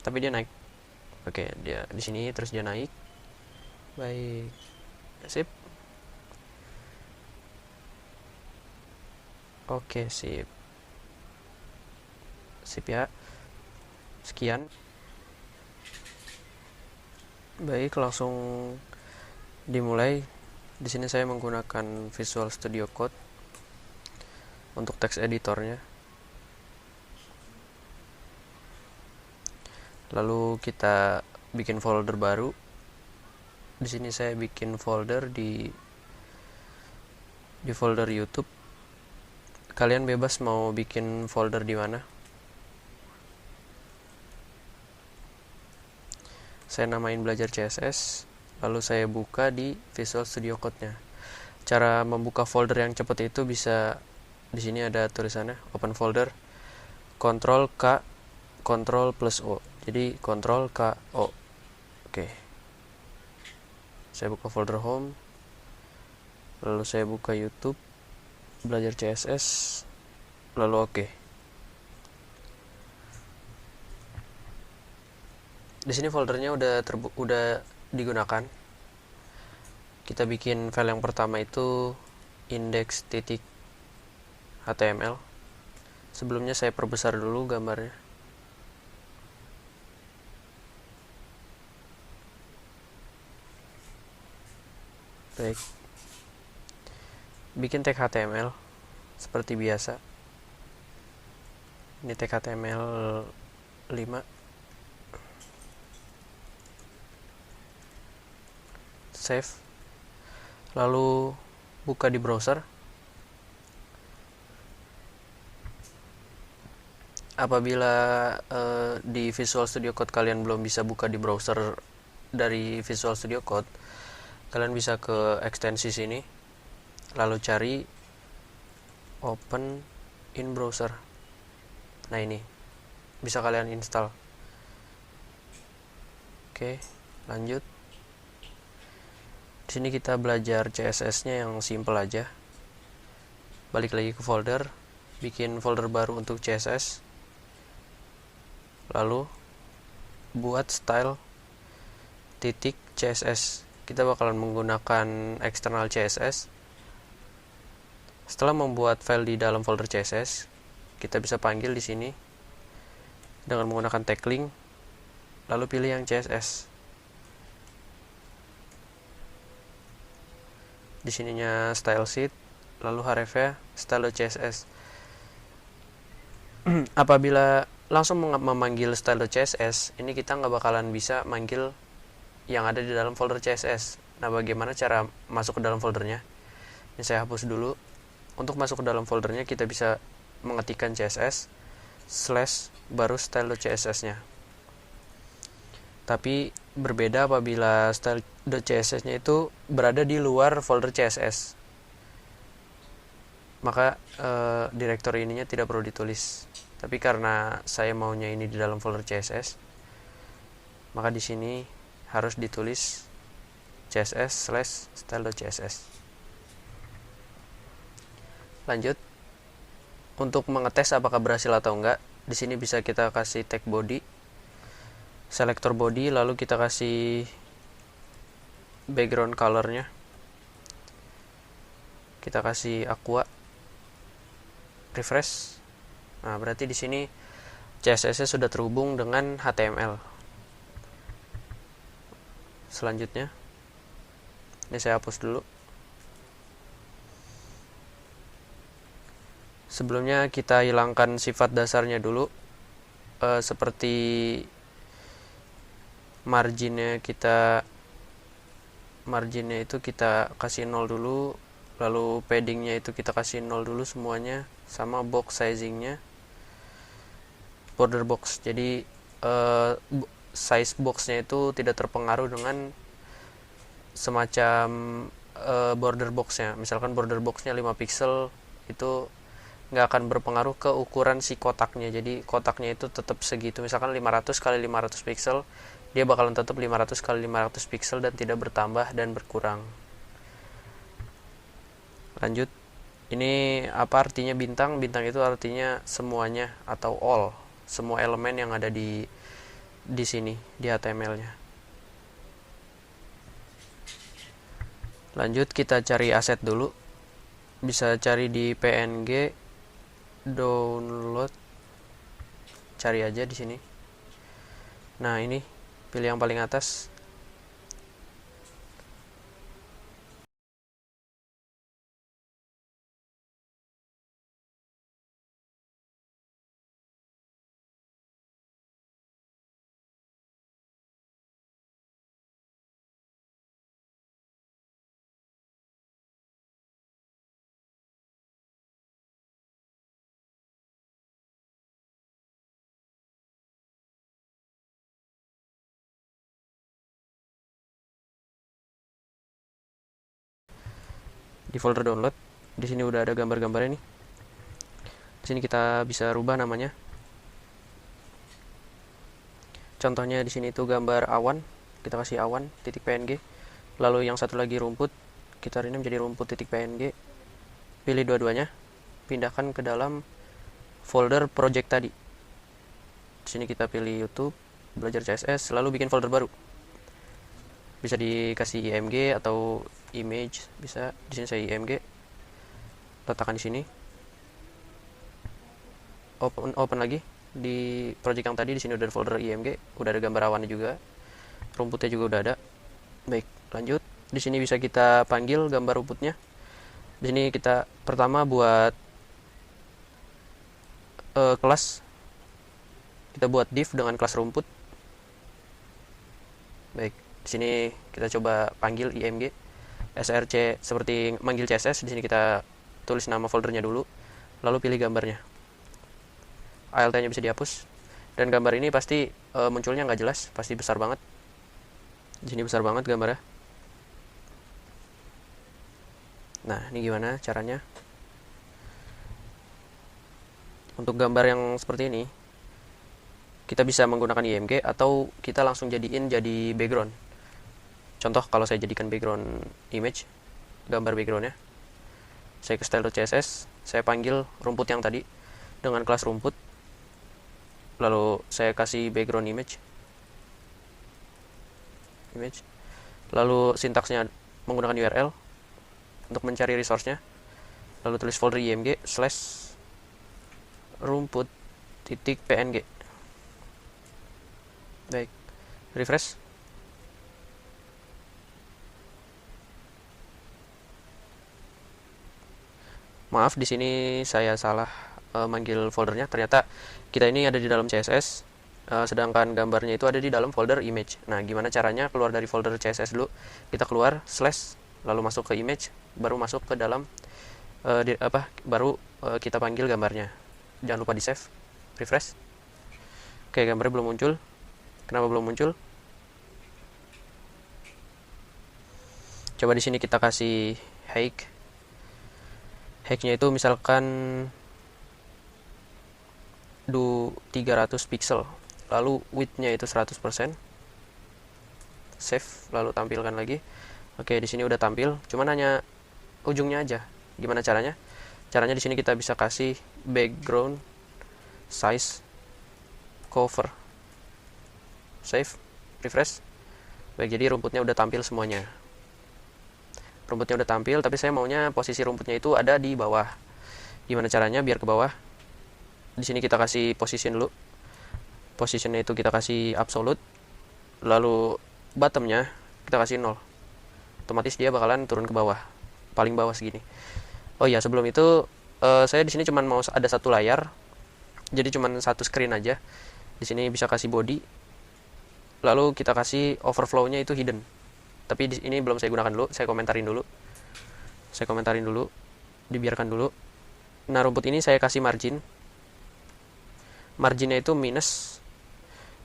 tapi dia naik. Oke, dia di sini terus dia naik. Baik. Sip. Oke, sip. Sip ya. Sekian. Baik, langsung dimulai. Di sini saya menggunakan Visual Studio Code untuk text editornya. Lalu kita bikin folder baru. Di sini saya bikin folder di folder YouTube. Kalian bebas mau bikin folder di mana. Saya namain belajar CSS, lalu saya buka di Visual Studio Code-nya. Cara membuka folder yang cepat itu bisa di sini ada tulisannya open folder, Ctrl K, Ctrl plus O. Jadi Ctrl K O. Oke. Saya buka folder home. Lalu saya buka YouTube, belajar CSS, lalu oke. Di sini foldernya udah digunakan. Kita bikin file yang pertama itu index.html. Sebelumnya saya perbesar dulu gambarnya. Baik. Bikin tag HTML seperti biasa. Ini tag HTML 5. Save. Lalu buka di browser. Apabila di Visual Studio Code kalian belum bisa buka di browser dari Visual Studio Code, kalian bisa ke ekstensi sini, lalu cari open in browser. Nah, ini bisa kalian install. Oke, lanjut. Di sini kita belajar CSS-nya yang simple aja. Balik lagi ke folder, bikin folder baru untuk CSS. Lalu buat style titik CSS. Kita bakalan menggunakan external CSS. Setelah membuat file di dalam folder CSS, kita bisa panggil di sini dengan menggunakan tag link, lalu pilih yang CSS. Di sininya style sheet, lalu href-nya style.css. Apabila langsung memanggil style.css, ini kita nggak bakalan bisa manggil yang ada di dalam folder CSS. Nah, bagaimana cara masuk ke dalam foldernya? Ini saya hapus dulu. Untuk masuk ke dalam foldernya, kita bisa mengetikkan CSS / baru style.css-nya. Tapi berbeda apabila style.css-nya itu berada di luar folder CSS. Maka direktori ininya tidak perlu ditulis. Tapi karena saya maunya ini di dalam folder CSS, maka di sini harus ditulis css / style.css. Lanjut. Untuk mengetes apakah berhasil atau enggak, di sini bisa kita kasih tag body, selector body, lalu kita kasih background colornya, kita kasih aqua, refresh. Nah, berarti di sini CSS-nya sudah terhubung dengan HTML. Selanjutnya, ini saya hapus dulu. Sebelumnya kita hilangkan sifat dasarnya dulu, seperti marginnya itu kita kasih 0 dulu, lalu paddingnya itu kita kasih 0 dulu semuanya, sama box sizingnya border box. Jadi size boxnya itu tidak terpengaruh dengan semacam border boxnya. Misalkan border boxnya 5 pixel, itu nggak akan berpengaruh ke ukuran si kotaknya. Jadi kotaknya itu tetap segitu. Misalkan 500 kali 500 pixel, dia bakalan tetap 500 kali 500 pixel dan tidak bertambah dan berkurang. Lanjut. Ini apa artinya bintang? Bintang itu artinya semuanya atau all, semua elemen yang ada di di sini di HTML-nya. Lanjut kita cari aset dulu. Bisa cari di PNG download. Cari aja di sini. Nah, ini pilih yang paling atas. Di folder download, di sini udah ada gambar-gambarnya nih. Di sini kita bisa rubah namanya. Contohnya di sini itu gambar awan, kita kasih awan titik PNG. Lalu yang satu lagi rumput, kita rename menjadi rumput titik PNG. Pilih dua-duanya, pindahkan ke dalam folder project tadi. Di sini kita pilih YouTube, belajar CSS, lalu bikin folder baru. Bisa dikasih IMG atau image, bisa. Di sini saya IMG. Letakkan di sini. Open lagi di project yang tadi. Di sini udah ada folder IMG, udah ada gambar awannya juga. Rumputnya juga udah ada. Baik, lanjut. Di sini bisa kita panggil gambar rumputnya. Di sini kita pertama buat kelas. Kita buat div dengan kelas rumput. Baik, di sini kita coba panggil img src seperti manggil css. Di sini kita tulis nama foldernya dulu, lalu pilih gambarnya. alt-nya bisa dihapus, dan gambar ini pasti munculnya nggak jelas, pasti besar banget. Di sini besar banget gambarnya. Nah, ini gimana caranya? Untuk gambar yang seperti ini, kita bisa menggunakan IMG atau kita langsung jadiin jadi background. Contoh, kalau saya jadikan background image, gambar backgroundnya, saya ke style.css, saya panggil rumput yang tadi dengan kelas rumput, lalu saya kasih background image, lalu sintaksnya menggunakan URL untuk mencari resource-nya, lalu tulis folder img slash rumput titik png. Baik, refresh. Maaf, di sini saya salah manggil foldernya. Ternyata kita ini ada di dalam CSS, sedangkan gambarnya itu ada di dalam folder image. Nah, gimana caranya keluar dari folder CSS dulu? Kita keluar slash, lalu masuk ke image, baru masuk ke dalam kita panggil gambarnya. Jangan lupa di save, refresh. Oke, gambarnya belum muncul. Kenapa belum muncul? Coba di sini kita kasih height. Height-nya itu misalkan 300 pixel. Lalu width-nya itu 100%. Save, lalu tampilkan lagi. Oke, di sini udah tampil. Cuman hanya ujungnya aja. Gimana caranya? Caranya di sini kita bisa kasih background size cover. Save, refresh. Baik, jadi rumputnya udah tampil semuanya. Rumputnya udah tampil, tapi saya maunya posisi rumputnya itu ada di bawah. Gimana caranya biar ke bawah? Di sini kita kasih position dulu. Positionnya itu kita kasih absolute. Lalu bottomnya kita kasih 0. Otomatis dia bakalan turun ke bawah. Paling bawah segini. Oh iya, sebelum itu saya di sini cuma mau ada satu layar. Jadi cuma satu screen aja. Di sini bisa kasih body. Lalu kita kasih overflow-nya itu hidden. Tapi ini belum saya gunakan dulu, saya komentarin dulu. Dibiarkan dulu. Nah, rumput ini saya kasih margin. Marginnya itu minus.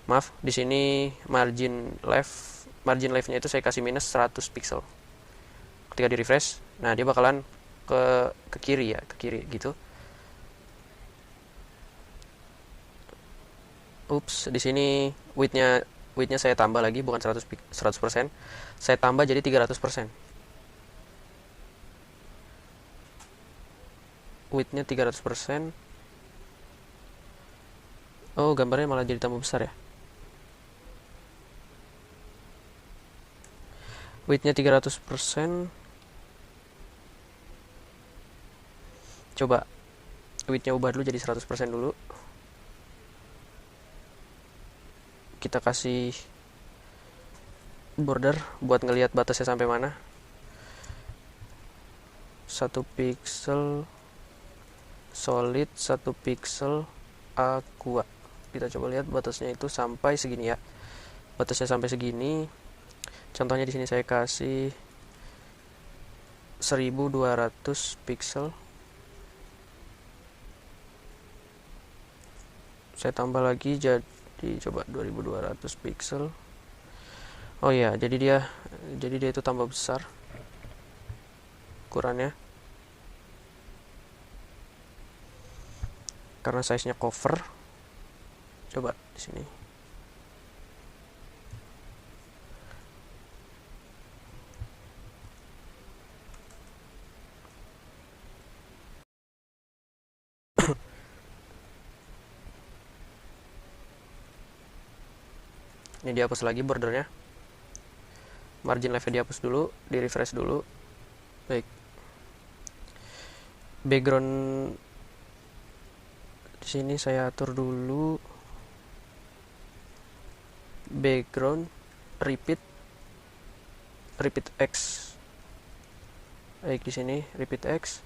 Maaf, di sini margin left-nya itu saya kasih minus 100 pixel. Ketika di refresh, nah dia bakalan ke kiri ya, ke kiri gitu. Ups, di sini width-nya saya tambah lagi, bukan 100%. Saya tambah jadi 300%. Width-nya 300%. Oh, gambarnya malah jadi tambah besar ya. widthnya 300%. Coba widthnya ubah dulu jadi 100% dulu. Kita kasih border buat ngelihat batasnya sampai mana. 1 pixel solid, 1 pixel aqua. Kita coba lihat batasnya itu sampai segini ya. Batasnya sampai segini. Contohnya di sini saya kasih 1200 pixel. Saya tambah lagi jadi coba 2200 pixel. Oh ya, jadi dia itu tambah besar ukurannya karena size-nya cover. Coba di sini. Ini dihapus lagi bordernya. Margin left-nya dihapus dulu, di refresh dulu. Baik. Background di sini saya atur dulu. Background repeat X. Baik, di sini repeat X.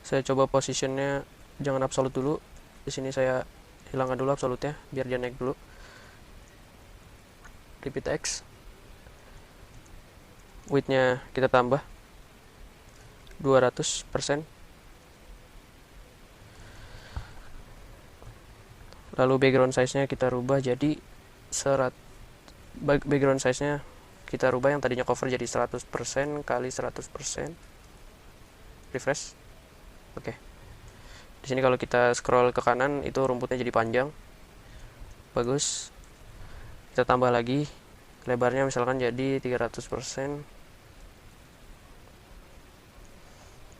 Saya coba positionnya jangan absolut dulu. Di sini saya hilangkan dulu absolutnya biar dia naik dulu. Repeat X. Widthnya kita tambah 200%. Lalu background size-nya kita rubah jadi background size-nya kita rubah yang tadinya cover jadi 100% kali 100%. Refresh. Oke. Di sini kalau kita scroll ke kanan itu rumputnya jadi panjang. Bagus. Kita tambah lagi lebarnya misalkan jadi 300%.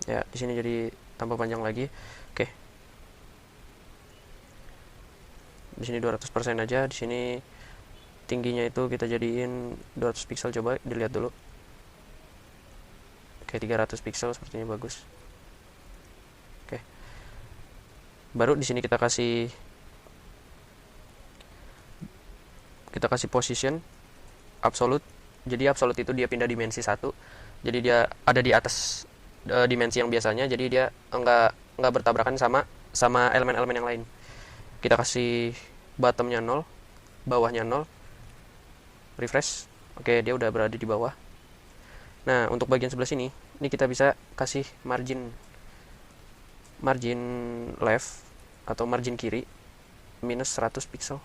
Ya, di sini jadi tambah panjang lagi. Oke. Di sini 200% aja, di sini tingginya itu kita jadiin 200 pixel, coba dilihat dulu. Oke, 300 pixel sepertinya bagus. Oke. Baru di sini kita kasih position absolute. Jadi absolute itu dia pindah dimensi 1. Jadi dia ada di atas dimensi yang biasanya, jadi dia enggak bertabrakan sama elemen-elemen yang lain. Kita kasih bottomnya 0, bawahnya 0. Refresh. Oke, dia udah berada di bawah. Nah, untuk bagian sebelah sini, ini kita bisa kasih margin left atau margin kiri minus 100 pixel.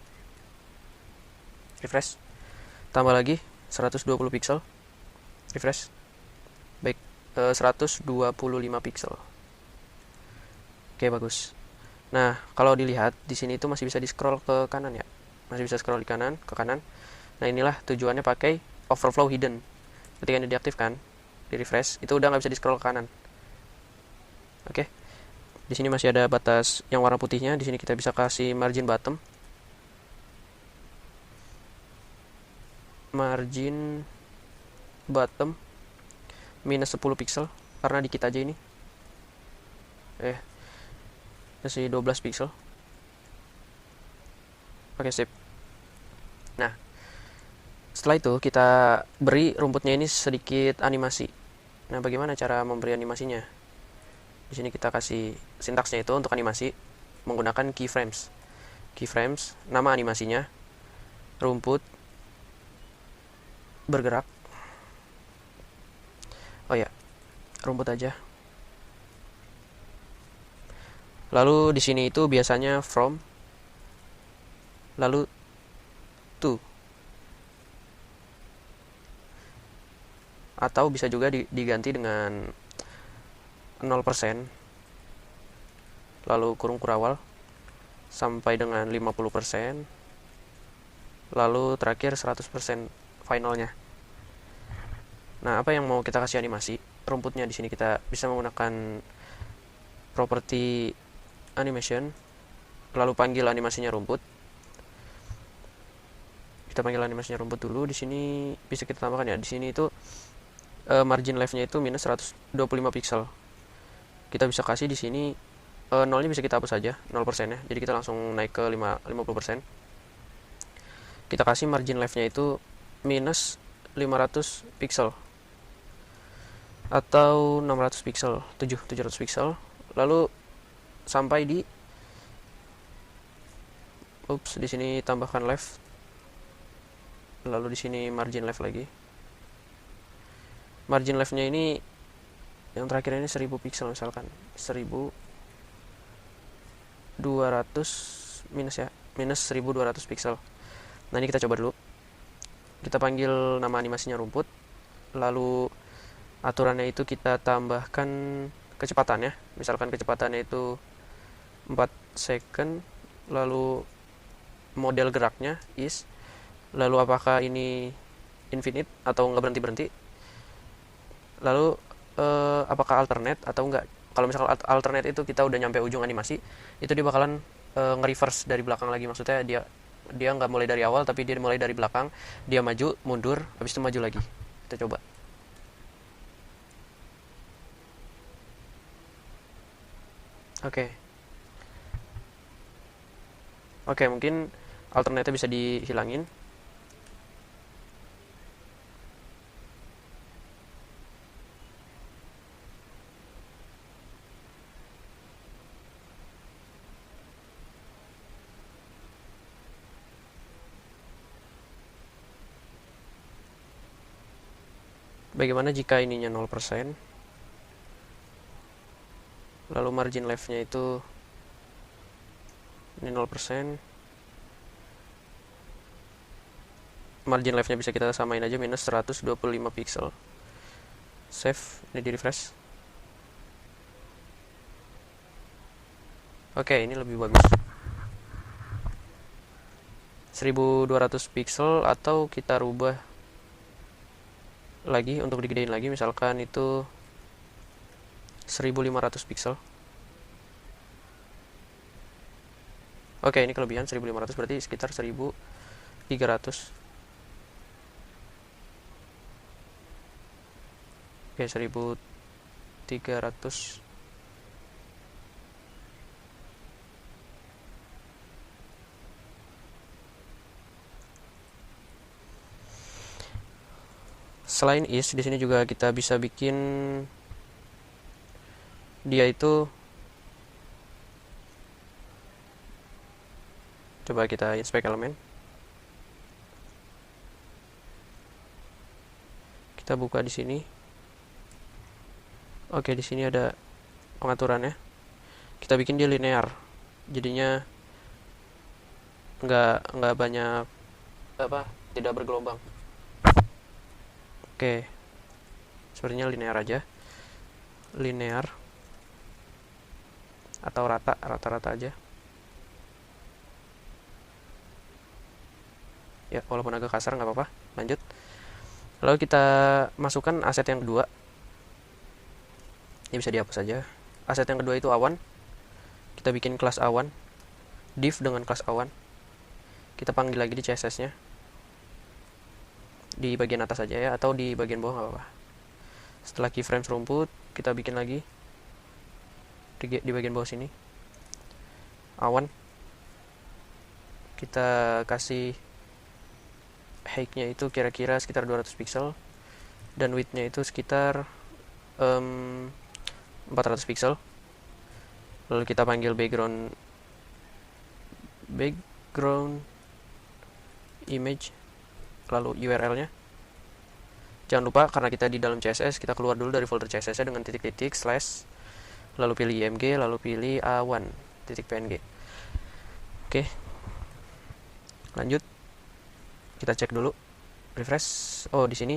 Refresh. Tambah lagi 120 pixel. Refresh. Baik, 125 pixel. Oke, bagus. Nah, kalau dilihat di sini itu masih bisa di scroll ke kanan ya. Masih bisa scroll ke kanan. Nah, inilah tujuannya pakai overflow hidden. Ketika ini diaktifkan, di refresh, itu udah nggak bisa di scroll ke kanan. Oke. Di sini masih ada batas yang warna putihnya. Di sini kita bisa kasih margin bottom. Margin bottom minus 10 pixel karena dikit aja ini. Masih 12 pixel. Oke, sip. Nah, setelah itu kita beri rumputnya ini sedikit animasi. Nah, bagaimana cara memberi animasinya? Di sini kita kasih sintaksnya itu untuk animasi menggunakan keyframes. Keyframes, nama animasinya rumput bergerak. Oh ya, rumput aja. Lalu di sini itu biasanya from, lalu to, atau bisa juga diganti dengan 0%, lalu kurung kurawal sampai dengan 50%, lalu terakhir 100% finalnya. Nah, apa yang mau kita kasih animasi? Rumputnya di sini kita bisa menggunakan properti animation, lalu panggil animasinya rumput. Kita panggil animasinya rumput dulu. Di sini bisa kita tambahkan ya. Di sini itu margin left-nya itu minus 125 pixel. Kita bisa kasih di sini nolnya bisa kita hapus saja, 0% ya. Jadi kita langsung naik ke 50%. Kita kasih margin left-nya itu minus 500 pixel atau 600 pixel, 700 pixel. Lalu sampai di di sini tambahkan left. Lalu di sini margin left lagi. Margin left-nya ini yang terakhir ini 1000 pixel misalkan. 1200 minus ya, minus 1200 pixel. Nah, ini kita coba dulu. Kita panggil nama animasinya rumput. Lalu aturannya itu kita tambahkan kecepatannya. Misalkan kecepatannya itu 4 second. Lalu model geraknya is. Lalu apakah ini infinite atau nggak berhenti-berhenti. Lalu apakah alternate atau enggak. Kalau misalkan alternate itu kita udah nyampe ujung animasi, itu dia bakalan nge-reverse dari belakang lagi. Maksudnya dia nggak mulai dari awal, tapi dia mulai dari belakang, dia maju, mundur, habis itu maju lagi. Kita coba. Oke, mungkin alternate bisa dihilangin. Bagaimana jika ininya 0%? Lalu margin left-nya itu ini 0%. Margin left-nya bisa kita samain aja minus 125 pixel. Save, ini di refresh. Oke, ini lebih bagus. 1200 pixel atau kita rubah lagi untuk digedein lagi, misalkan itu 1500 pixel. Oke, ini kelebihan 1500 berarti sekitar 1300. Oke, 1300. Selain is, di sini juga kita bisa bikin dia itu, coba kita inspect elemen. Kita buka di sini. Oke, di sini ada pengaturannya. Kita bikin dia linear. Jadinya nggak banyak tidak bergelombang. Oke, sepertinya linear aja. Linear atau rata-rata aja. Ya, walaupun agak kasar nggak apa-apa. Lanjut. Lalu kita masukkan aset yang kedua. Ini bisa dihapus saja. Aset yang kedua itu awan. Kita bikin kelas awan. Div dengan kelas awan. Kita panggil lagi di CSS-nya. Di bagian atas saja ya, atau di bagian bawah nggak apa-apa. Setelah keyframes rumput, kita bikin lagi di bagian bawah sini awan. Kita kasih height-nya itu kira-kira sekitar 200 pixel dan width-nya itu sekitar 400 pixel. Lalu kita panggil background image, lalu URL-nya. Jangan lupa, karena kita di dalam CSS, kita keluar dulu dari folder CSS-nya dengan titik-titik slash, lalu pilih img, lalu pilih a1.png. Oke, lanjut. Kita cek dulu, refresh. Oh, di sini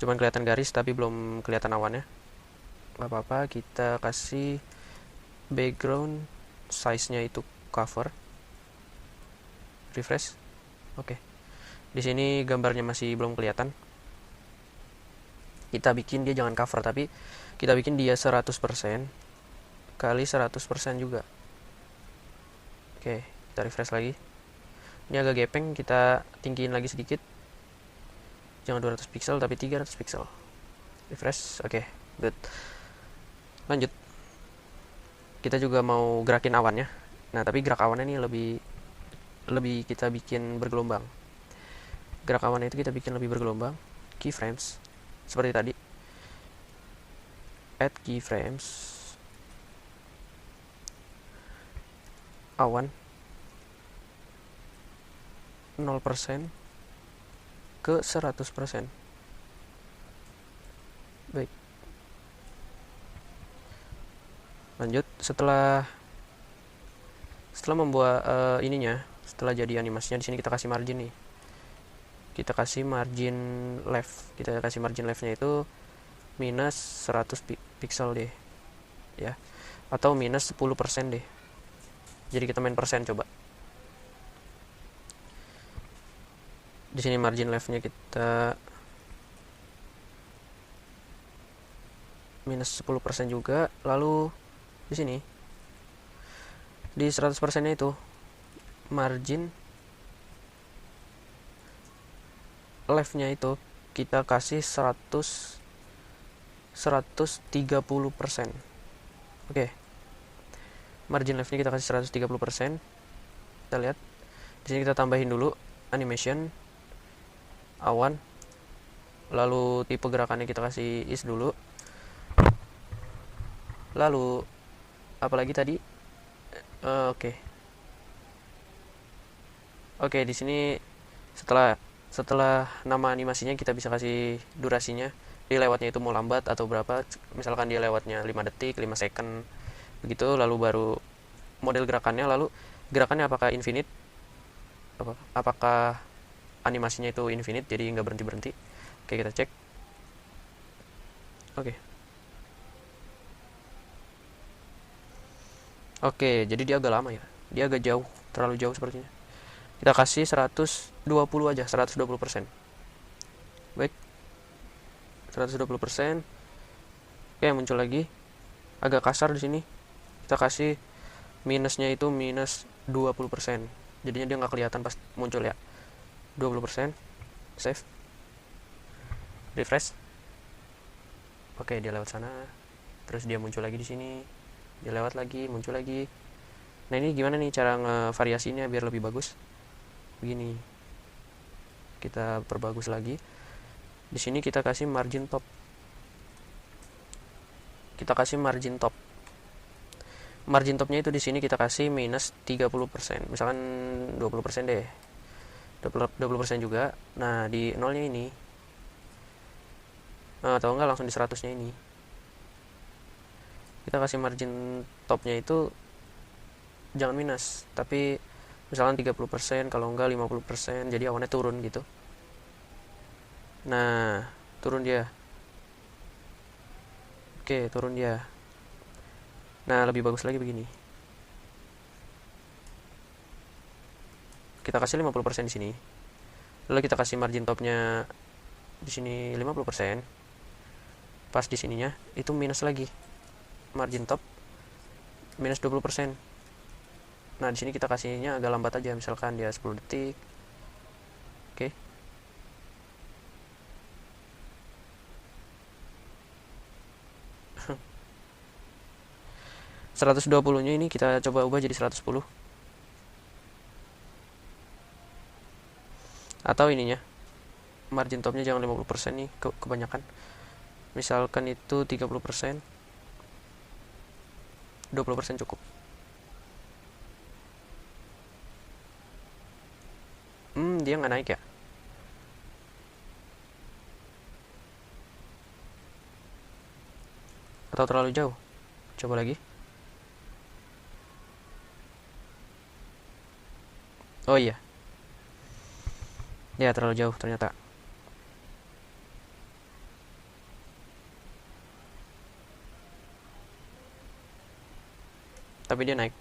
cuman kelihatan garis tapi belum kelihatan awannya. Gak apa-apa, kita kasih background size-nya itu cover. Refresh. Oke. Di sini gambarnya masih belum kelihatan. Kita bikin dia jangan cover, tapi kita bikin dia 100% kali 100% juga. Oke, kita refresh lagi. Ini agak gepeng, kita tinggiin lagi sedikit. Jangan 200 pixel tapi 300 pixel. Refresh, oke, good. Lanjut. Kita juga mau gerakin awannya. Nah, tapi gerak awannya ini lebih kita bikin bergelombang. Gerak awannya itu kita bikin lebih bergelombang. Keyframes seperti tadi. Add keyframes. Awan 0% ke 100%. Baik. Lanjut, setelah membuat ininya, setelah jadi animasinya, di sini kita kasih margin nih. Kita kasih margin left. Kita kasih margin leftnya itu minus 100 pixel deh. Ya. Atau minus 10% deh. Jadi kita main persen coba. Di sini margin leftnya kita minus 10% juga. Lalu di sini di 100%-nya itu margin leftnya itu kita kasih 130%. Oke. Margin leftnya kita kasih 130%. Kita lihat. Di sini kita tambahin dulu animation, awan. Lalu tipe gerakannya kita kasih is dulu. Lalu apalagi tadi? Oke, di sini setelah nama animasinya kita bisa kasih durasinya. Dia lewatnya itu mau lambat atau berapa. Misalkan dia lewatnya 5 detik, 5 second. Begitu, lalu baru model gerakannya. Lalu gerakannya apakah infinite? Apakah animasinya itu infinite, jadi nggak berhenti-berhenti. Oke, kita cek. Oke, jadi dia agak lama ya. Dia agak jauh, terlalu jauh sepertinya. Kita kasih 120 aja, 120%. Baik. 120%. Oke, muncul lagi. Agak kasar di sini. Kita kasih minusnya itu minus 20%. Jadinya dia nggak kelihatan pas muncul ya. 20%. Save. Refresh. Oke, dia lewat sana. Terus dia muncul lagi di sini. Dia lewat lagi, muncul lagi. Nah, ini gimana nih cara ngevariasinya biar lebih bagus? Begini. Kita perbagus lagi. Di sini kita kasih margin top. Kita kasih margin top. Margin topnya itu di sini kita kasih minus 30%. Misalkan 20% deh. 20% juga. Nah, di nolnya ini. Atau enggak langsung di 100-nya ini. Kita kasih margin topnya itu jangan minus, tapi misalkan 30%, kalau enggak 50%, jadi awannya turun gitu. Nah, turun dia. Oke, turun dia. Nah, lebih bagus lagi begini. Kita kasih 50% di sini. Lalu kita kasih margin topnya di sini 50%. Pas di sininya itu minus lagi. Margin top minus 20%. Nah, di sini kita kasihnya agak lambat aja, misalkan dia 10 detik. Oke. .120-nya ini kita coba ubah jadi 110. Atau ininya. Margin topnya jangan 50% nih, kebanyakan. Misalkan itu 30%. 20% cukup. Dia nggak naik ya. Atau terlalu jauh. Coba lagi. Oh iya. Ya, terlalu jauh ternyata. Tapi dia naik.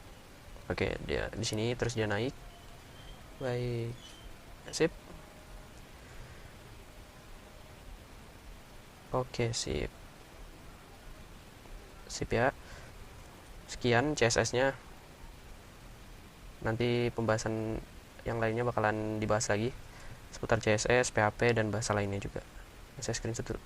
Oke, dia di sini terus dia naik. Baik. Sip. Oke, sip. Sip ya. Sekian CSS-nya. Nanti pembahasan yang lainnya bakalan dibahas lagi seputar CSS, PHP, dan bahasa lainnya juga. Saya screenshot dulu.